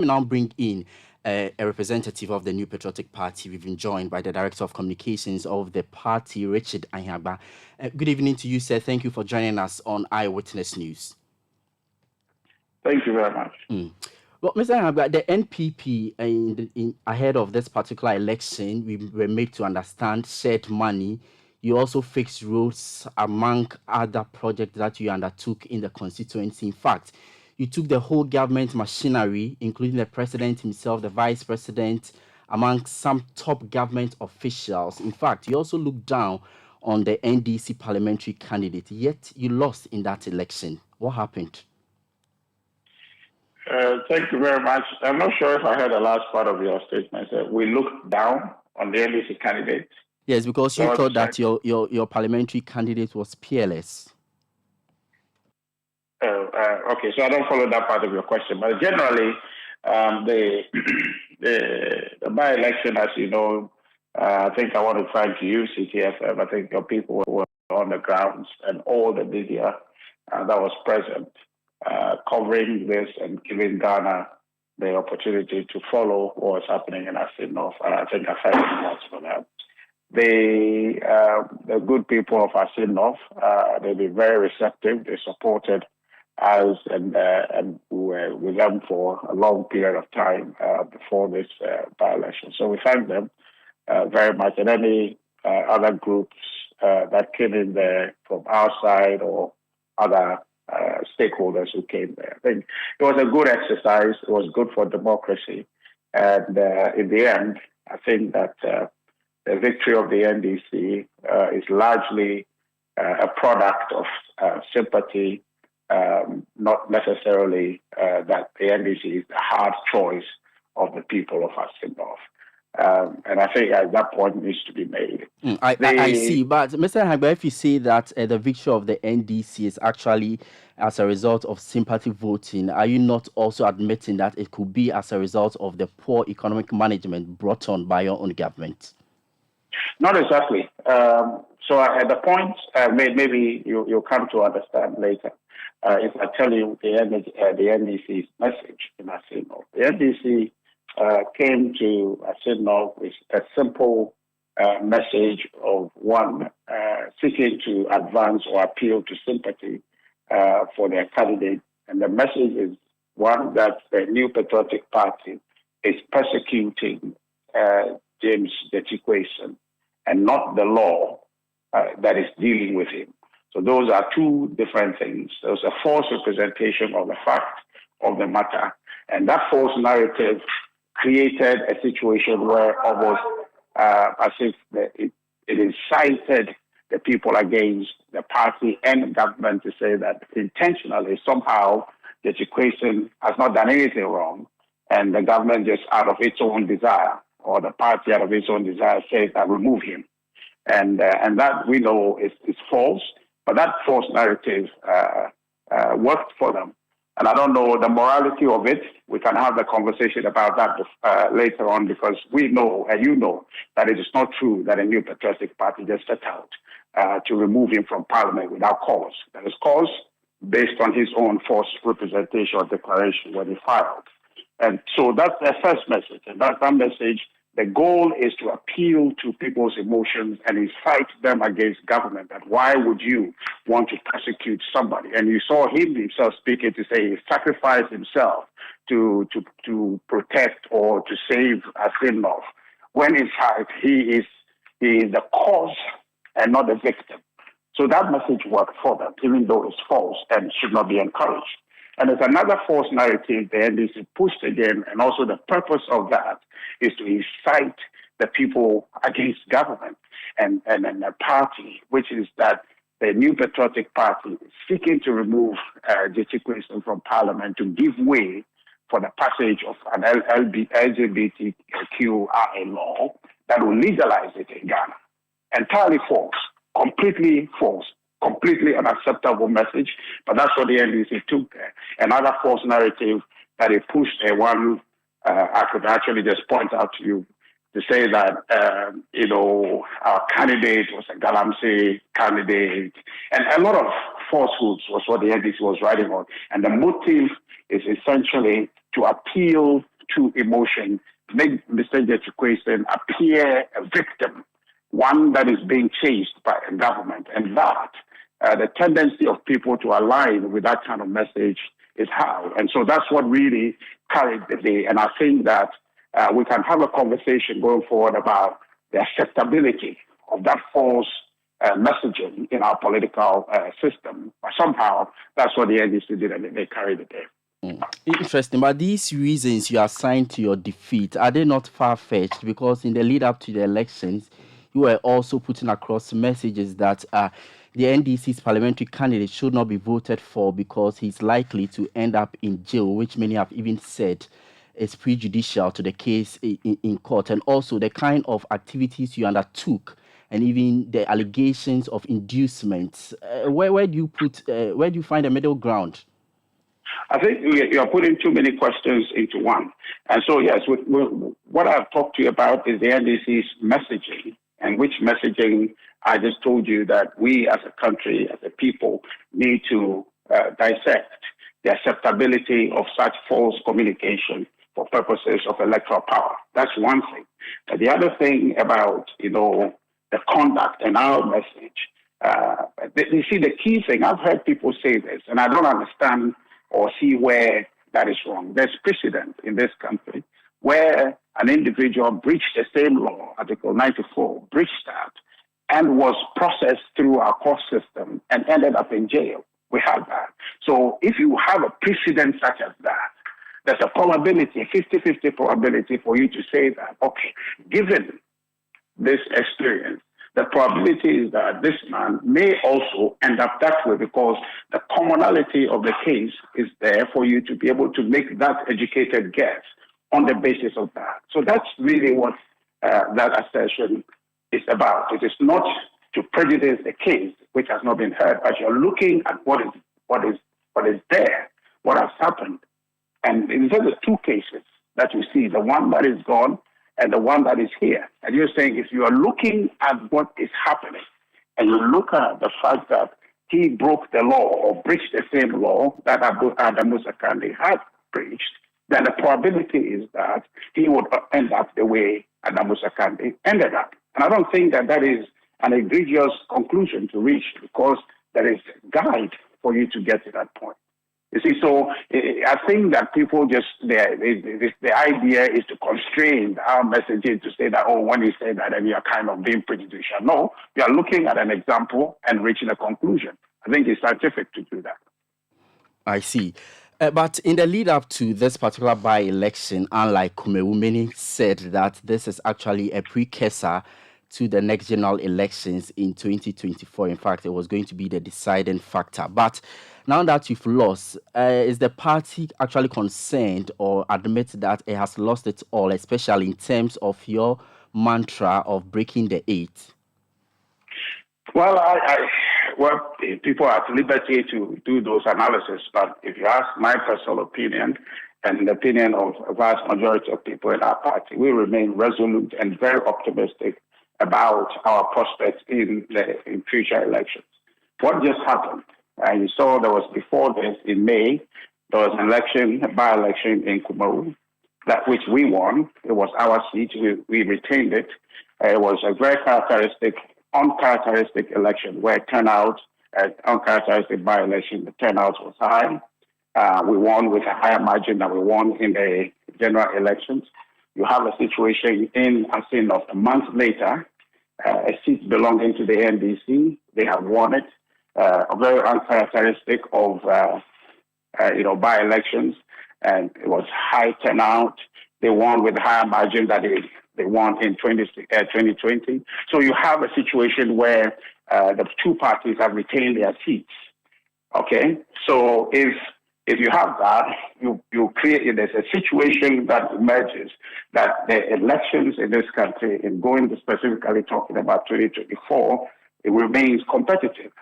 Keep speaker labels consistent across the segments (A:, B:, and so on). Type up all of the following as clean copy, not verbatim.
A: We now bring in a representative of the New Patriotic Party. We've been joined by the Director of Communications of the party, Richard Ahiagbah. Good evening to you, sir. Thank you for joining us on Eyewitness News.
B: Thank you very much.
A: Well, Mr. Ahiagbah, the NPP, ahead of this particular election, we were made to understand shared money. You also fixed roads among other projects that you undertook in the constituency. In fact, you took the whole government machinery, including the president himself, the vice president, among some top government officials. In fact, you also looked down on the NDC parliamentary candidate, yet you lost in that election. What happened?
B: Thank you very much. I'm not sure if I heard the last part of your statement. We looked down on the NDC candidate.
A: Yes, because you thought that your parliamentary candidate was peerless.
B: Okay, so I don't follow that part of your question. But generally, the by-election, as you know, I think I want to thank you, CTFM. I think your people were on the grounds and all the media that was present, covering this and giving Ghana the opportunity to follow what was happening in Assin North. And I think I thank you much for that. The good people of Assin North, they've been very receptive. They supported us and we were with them for a long period of time before this by-election. So we thank them very much. And any other groups that came in there from our side or other stakeholders who came there. I think it was a good exercise. It was good for democracy. And in the end, I think that the victory of the NDC is largely a product of sympathy, not necessarily that the NDC is the hard choice of the people of Assin North. And I think at that point needs to be made.
A: I see, but Mr. Ahiagbah, if you say that the victory of the NDC is actually as a result of sympathy voting, are you not also admitting that it could be as a result of the poor economic management brought on by your own government?
B: Not exactly. So at the point, maybe you'll come to understand later. If I tell you the NDC's message in Assin North, the NDC came to Assin North with a simple message of one, seeking to advance or appeal to sympathy for their candidate. And the message is one, that the New Patriotic Party is persecuting James Equation and not the law that is dealing with him. So those are two different things. There's a false representation of the fact of the matter. And that false narrative created a situation where almost as if it incited the people against the party and government to say that intentionally, somehow, the equation has not done anything wrong, and the government just out of its own desire, or the party out of its own desire, says that remove him. And that we know is false, but that false narrative worked for them. And I don't know the morality of it. We can have the conversation about that later on, because we know, and you know, that it is not true that a New Patriotic Party just set out to remove him from Parliament without cause. There is cause based on his own false representation or declaration when he filed. And so that's the first message. And that message, the goal is to appeal to people's emotions and incite them against government. That why would you want to persecute somebody? And you saw him himself speaking to say he sacrificed himself to protect or to save Assin North, when in fact he is the cause and not the victim. So that message worked for them, even though it's false and should not be encouraged. And there's another false narrative the NDC pushed again, and also the purpose of that is to incite the people against government and the party, which is that the New Patriotic Party is seeking to remove Equation from Parliament to give way for the passage of an LGBTQIA law that will legalize it in Ghana. Entirely false, completely false. Completely unacceptable message, but that's what the NDC took there. Another false narrative that it pushed, one I could actually just point out to you, to say that, our candidate was a Galamsey candidate, and a lot of falsehoods was what the NDC was writing on. And the motive is essentially to appeal to emotion, make Mr. Jechukweson appear a victim, one that is being chased by a government, and that the tendency of people to align with that kind of message is high. And so that's what really carried the day. And I think that we can have a conversation going forward about the acceptability of that false messaging in our political system. But somehow, that's what the NDC did, and they carried the day.
A: Interesting, but these reasons you assigned to your defeat, are they not far-fetched? Because in the lead up to the elections, you were also putting across messages that the NDC's parliamentary candidate should not be voted for because he's likely to end up in jail, which many have even said is prejudicial to the case in court. And also the kind of activities you undertook and even the allegations of inducements. Where do you find a middle ground?
B: I think you're putting too many questions into one. And so, yes, what I've talked to you about is the NDC's messaging, and which messaging I just told you that we as a country, as a people, need to dissect the acceptability of such false communication for purposes of electoral power. That's one thing. The other thing about, the conduct and our message, you see, the key thing, I've heard people say this, and I don't understand or see where that is wrong. There's precedent in this country where an individual breached the same law, Article 94, breached that, and was processed through our court system and ended up in jail. We have that. So if you have a precedent such as that, there's a probability, 50-50 probability for you to say that, okay, given this experience, the probability is that this man may also end up that way because the commonality of the case is there for you to be able to make that educated guess on the basis of that. So that's really what that assertion is about. It is not to prejudice the case which has not been heard, but you're looking at what is there, what has happened. And in terms of two cases that you see, the one that is gone and the one that is here. And you're saying if you are looking at what is happening and you look at the fact that he broke the law or breached the same law that Adamu Sakande had breached, then the probability is that he would end up the way Adamu Sakande ended up. And I don't think that is an egregious conclusion to reach because there is a guide for you to get to that point. You see, so I think that people just, the idea is to constrain our messaging to say that, oh, when you say that, then you're kind of being prejudicial. No, you are looking at an example and reaching a conclusion. I think it's scientific to do that.
A: I see. But in the lead up to this particular by-election, unlike Kumewu, many said that this is actually a precursor to the next general elections in 2024. In fact, it was going to be the deciding factor. But now that you've lost, is the party actually concerned or admit that it has lost it all, especially in terms of your mantra of breaking the eight?
B: Well, people are at liberty to do those analyses, but if you ask my personal opinion and the opinion of a vast majority of people in our party, we remain resolute and very optimistic about our prospects in future elections. What just happened? You saw there was before this in May, there was an election, a by-election in Kumaru, that which we won. It was our seat. We retained it. It was a very uncharacteristic election where turnout, uncharacteristic by-election, the turnout was high. We won with a higher margin than we won in the general elections. You have a situation in Assin North a month later, a seat belonging to the NDC. They have won it. A very uncharacteristic of by-elections, and it was high turnout. They won with a higher margin that they won in 2020. So you have a situation where the two parties have retained their seats. Okay, so if you have that, you create there's a situation that emerges that the elections in this country, in going to specifically talking about 2024, it remains competitive.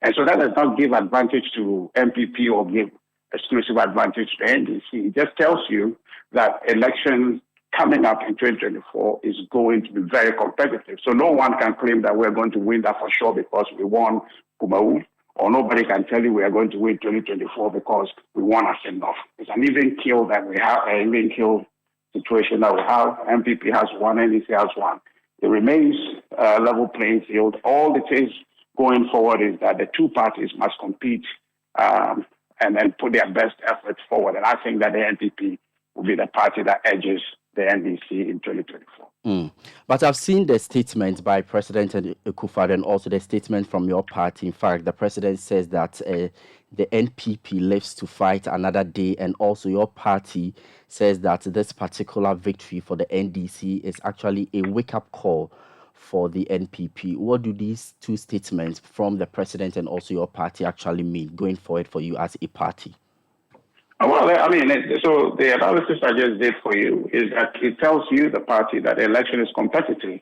B: And so that does not give advantage to NPP or give exclusive advantage to NDC. It just tells you that elections coming up in 2024 is going to be very competitive. So no one can claim that we're going to win that for sure because we won Kumawu, or nobody can tell you we are going to win 2024 because we won Assin North. It's an even kill that we have, an even kill situation that we have. NPP has one, NDC has one. It remains a level playing field. All it is going forward is that the two parties must compete and then put their best efforts forward. And I think that the NPP will be the party that edges the NDC in 2024.
A: But I've seen the statement by President Akufo-Addo and also the statement from your party. In fact, the president says that the NPP lives to fight another day, and also your party says that this particular victory for the NDC is actually a wake-up call for the NPP. What do these two statements from the president and also your party actually mean going forward for you as a party?
B: Well, I mean, so the analysis I just did for you is that it tells you, the party, that the election is competitive,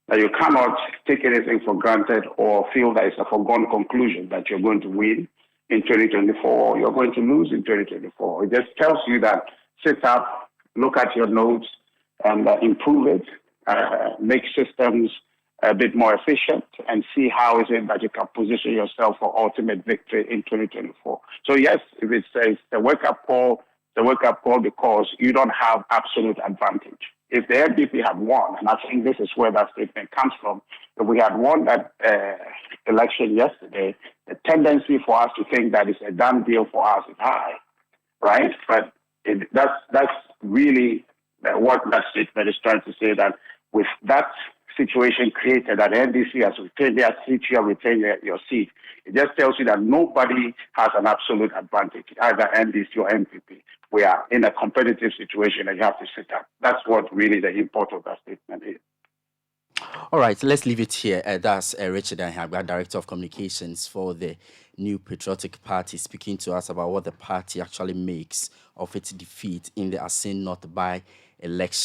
B: that you cannot take anything for granted or feel that it's a foregone conclusion that you're going to win in 2024 or you're going to lose in 2024. It just tells you that sit up, look at your notes, and improve it, make systems a bit more efficient, and see how is it that you can position yourself for ultimate victory in 2024. So yes, if it says the wake-up call because you don't have absolute advantage. If the NPP had won, and I think this is where that statement comes from, if we had won that election yesterday, the tendency for us to think that it's a done deal for us is high, right? But that's really what that statement is trying to say, that with that situation created, that NDC has retained their seat, you have retained your seat. It just tells you that nobody has an absolute advantage, either NDC or NPP. We are in a competitive situation and you have to sit up. That's what really the import of that statement is.
A: All right, let's leave it here. That's Richard Ahiagbah, Director of Communications for the New Patriotic Party, speaking to us about what the party actually makes of its defeat in the Assin North by election.